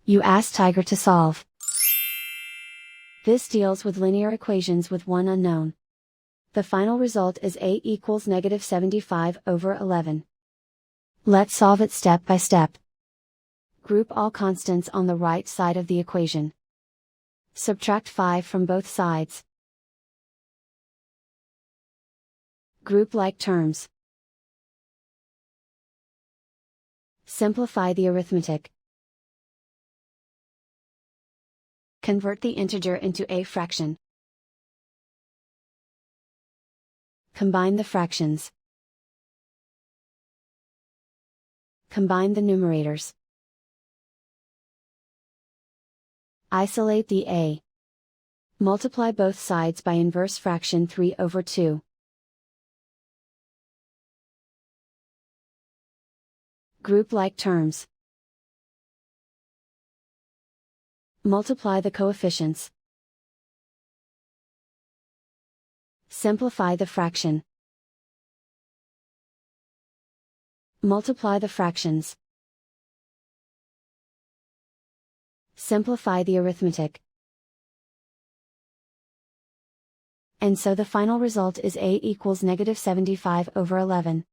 You ask Tiger to solve. This deals with linear equations with one unknown. The final result is a equals -75/11. Let's solve it step by step. Group all constants on the right side of the equation. Subtract 5 from both sides. Group like terms. Simplify the arithmetic. Convert the integer into a fraction. Combine the fractions. Combine the numerators. Isolate the a. Multiply both sides by inverse fraction 3/2. Group like terms. Multiply the coefficients. Simplify the fraction. Multiply the fractions. Simplify the arithmetic. And so the final result is a equals -75/11.